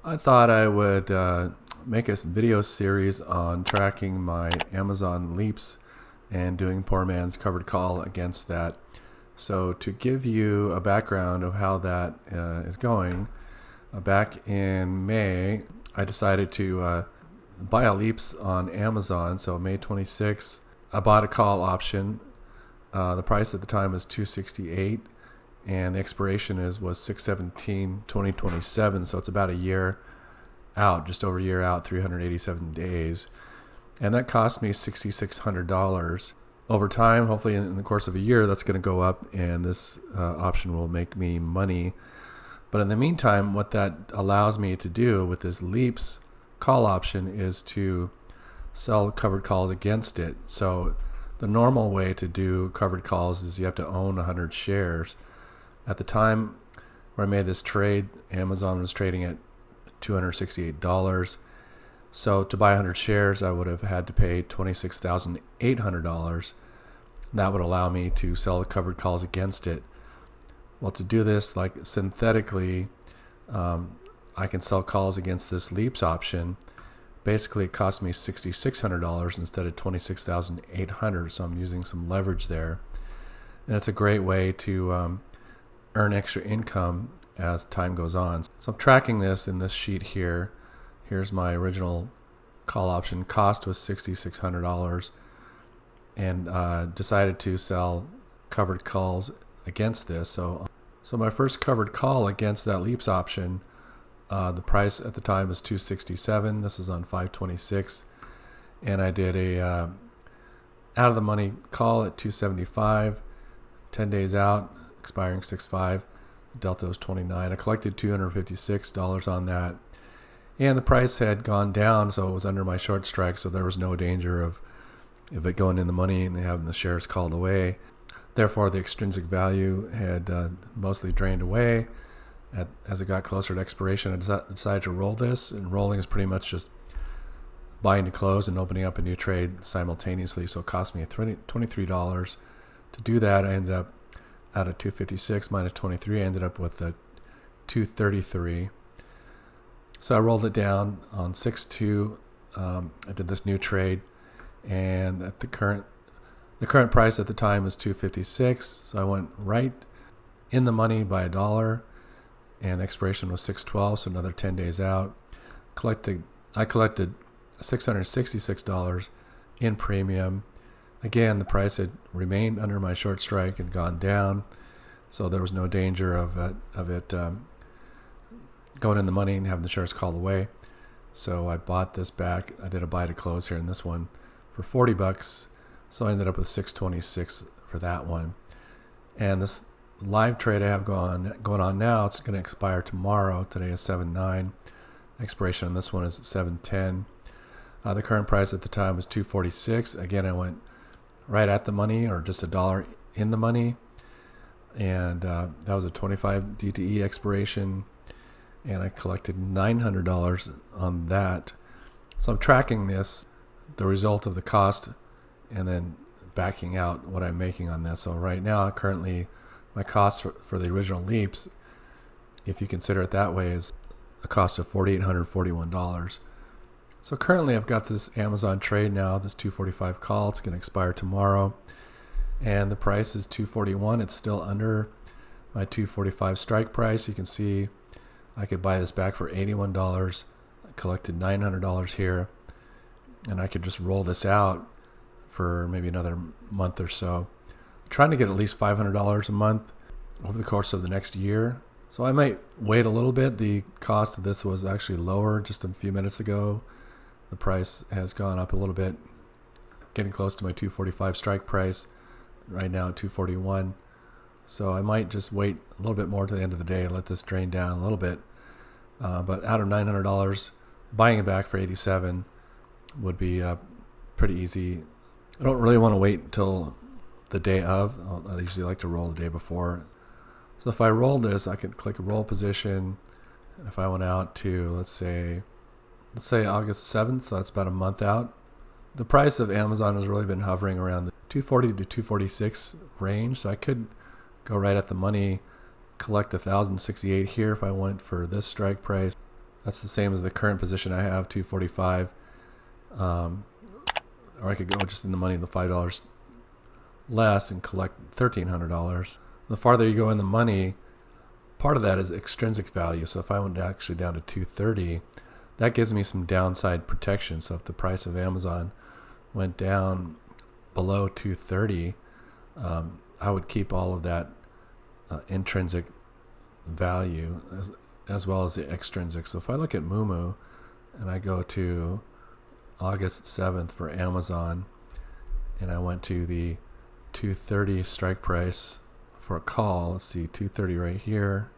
I thought I would make a video series on tracking my Amazon LEAPS and doing poor man's covered call against that. So to give you a background of how that is going, back in May, I decided to buy a LEAPS on Amazon. So May 26th, I bought a call option. The price at the time was $268. And the expiration was 6/17/2027, so it's about a year out, just over a year out, 387 days. And that cost me $6,600. Over time, hopefully in the course of a year, that's going to go up, and this option will make me money. But in the meantime, what that allows me to do with this LEAPS call option is to sell covered calls against it. So the normal way to do covered calls is you have to own 100 shares. At the time where I made this trade, Amazon was trading at $268. So to buy 100 shares, I would have had to pay $26,800. That would allow me to sell the covered calls against it. Well, to do this like synthetically, I can sell calls against this LEAPS option. Basically, it cost me $6,600 instead of $26,800. So I'm using some leverage there. And it's a great way to earn extra income as time goes on. So I'm tracking this in this sheet here. Here's my original call option. Cost was $6,600, and decided to sell covered calls against this. So my first covered call against that LEAPS option, the price at the time was $267. This is on 5/26, and I did a out of the money call at $275, 10 days out, expiring 6/5. Delta was 29. I collected $256 on that, and the price had gone down, so it was under my short strike, so there was no danger of it going in the money and having the shares called away. Therefore, the extrinsic value had mostly drained away. As it got closer to expiration, I decided to roll this, and rolling is pretty much just buying to close and opening up a new trade simultaneously, so it cost me $23 to do that. I ended up out of 256 minus 23, I ended up with a 233. So I rolled it down on 6/2. I did this new trade, and at the current price at the time was 256. So I went right in the money by $1, and expiration was 6/12, so another 10 days out. I collected $666 in premium. Again, the price had remained under my short strike and gone down, so there was no danger of it going in the money and having the shares called away. So I bought this back. I did a buy to close here in this one for $40, so I ended up with $626 for that one. And this live trade I have going on now, it's going to expire tomorrow. Today is 7/9. Expiration on this one is at 7/10. The current price at the time was $246. Again, I went right at the money, or just $1 in the money, and that was a 25 DTE expiration, and I collected $900 on that. So I'm tracking this, the result of the cost, and then backing out what I'm making on this. So right now, currently, my cost for the original LEAPS, if you consider it that way, is a cost of $4,841. So currently I've got this Amazon trade now, this 245 call. It's going to expire tomorrow, and the price is 241. It's still under my 245 strike price. You can see I could buy this back for $81. I collected $900 here, and I could just roll this out for maybe another month or so. I'm trying to get at least $500 a month over the course of the next year. So I might wait a little bit. The cost of this was actually lower just a few minutes ago. The price has gone up a little bit, getting close to my 245 strike price, right now at 241. So I might just wait a little bit more to the end of the day and let this drain down a little bit. But out of $900, buying it back for $87 would be pretty easy. I don't really want to wait until the day of. I usually like to roll the day before. So if I roll this, I could click roll position. If I went out to, let's say August 7th, so that's about a month out. The price of Amazon has really been hovering around the 240 to 246 range, so I could go right at the money, collect 1,068 here if I went for this strike price. That's the same as the current position I have, 245. Or I could go just in the money, the $5 less, and collect $1,300. The farther you go in the money, part of that is extrinsic value. So if I went actually down to 230, that gives me some downside protection. So if the price of Amazon went down below 230, I would keep all of that intrinsic value as well as the extrinsic. So if I look at Moomoo and I go to August 7th for Amazon, and I went to the 230 strike price for a call, let's see, 230 right here.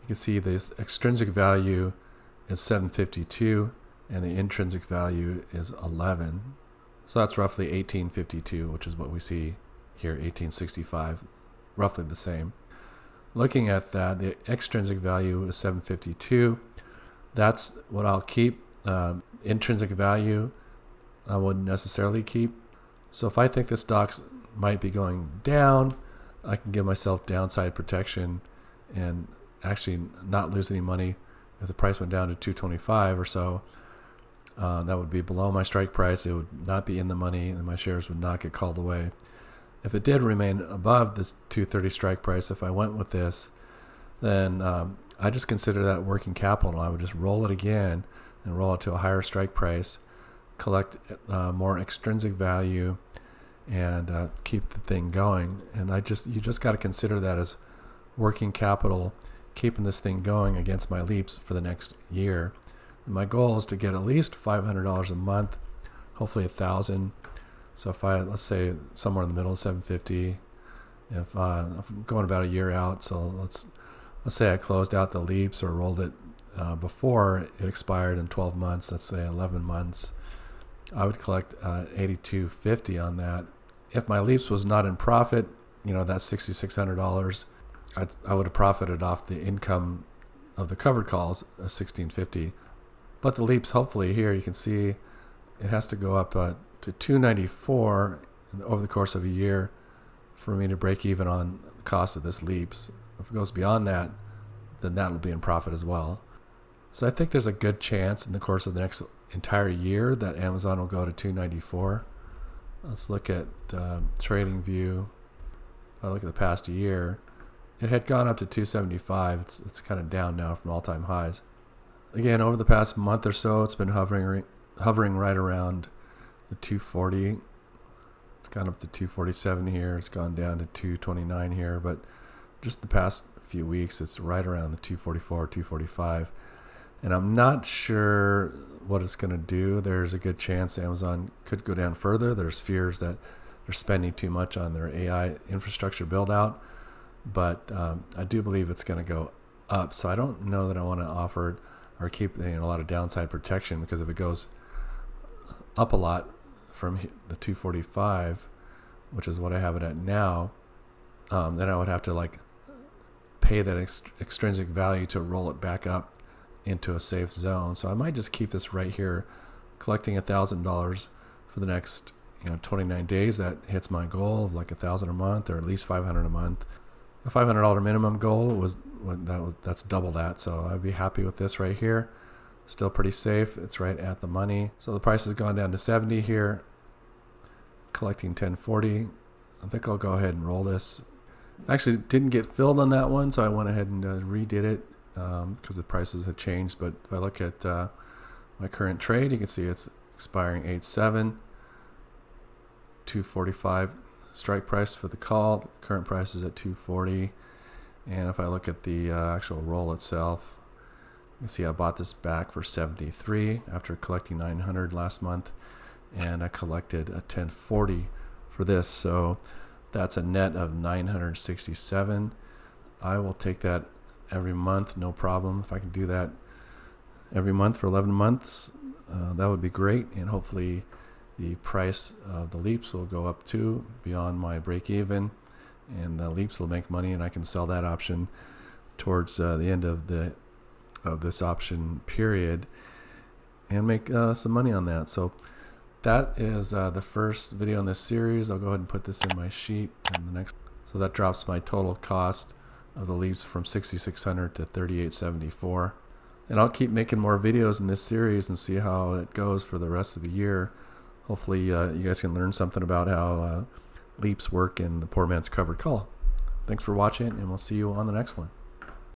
You can see this extrinsic value is 752 and the intrinsic value is 11. So that's roughly 1852, which is what we see here, 1865, roughly the same. Looking at that, the extrinsic value is 752. That's what I'll keep. Intrinsic value I wouldn't necessarily keep. So if I think the stocks might be going down, I can give myself downside protection and actually not lose any money. If the price went down to 225 or so, that would be below my strike price. It would not be in the money and my shares would not get called away. If it did remain above this 230 strike price, if I went with this, then I just consider that working capital. I would just roll it again and roll it to a higher strike price, collect more extrinsic value, and keep the thing going. And you just got to consider that as working capital, keeping this thing going against my leaps for the next year. And my goal is to get at least $500 a month, hopefully $1,000. So if let's say somewhere in the middle, 750. If I'm going about a year out, so let's say I closed out the leaps or rolled it before it expired in 12 months, let's say 11 months, I would collect $82.50 on that. If my leaps was not in profit, that's $6,600, I would have profited off the income of the covered calls, $1,650. But the leaps, hopefully here you can see it has to go up to 294 over the course of a year for me to break even on the cost of this leaps. If it goes beyond that, then that will be in profit as well. So I think there's a good chance in the course of the next entire year that Amazon will go to 294. Let's look at Trading View. If I look at the past year, it had gone up to 275. It's kind of down now from all-time highs. Again, over the past month or so, it's been hovering right around the 240. It's gone up to 247 here. It's gone down to 229 here, but just the past few weeks, it's right around the 244, 245. And I'm not sure what it's going to do. There's a good chance Amazon could go down further. There's fears that they're spending too much on their AI infrastructure build out, but I do believe it's going to go up. So I don't know that I want to offer or keep a lot of downside protection, because if it goes up a lot from the 245, which is what I have it at now, then I would have to pay that extrinsic value to roll it back up into a safe zone. So I might just keep this right here, collecting $1,000 for the next 29 days. That hits my goal of $1,000 a month, or at least $500 a month. The $500 minimum goal that's double that. So I'd be happy with this right here. Still pretty safe. It's right at the money. So the price has gone down to 70 here, collecting 1040. I think I'll go ahead and roll this. Actually didn't get filled on that one, so I went ahead and redid it because the prices had changed. But if I look at my current trade, you can see it's expiring 8/7, 245 strike price for the call. Current price is at 240. And if I look at the actual roll itself, you can see I bought this back for 73 after collecting 900 last month, and I collected a 1040 for this. So that's a net of 967. I will take that every month, no problem. If I can do that every month for 11 months, that would be great. And hopefully the price of the leaps will go up too, beyond my break even, and the leaps will make money, and I can sell that option towards the end of this option period and make some money on that. So that is the first video in this series. I'll go ahead and put this in my sheet, and the next. So that drops my total cost of the leaps from $6,600 to $3,874. And I'll keep making more videos in this series and see how it goes for the rest of the year. Hopefully you guys can learn something about how LEAPS work in the poor man's covered call. Thanks for watching, and we'll see you on the next one.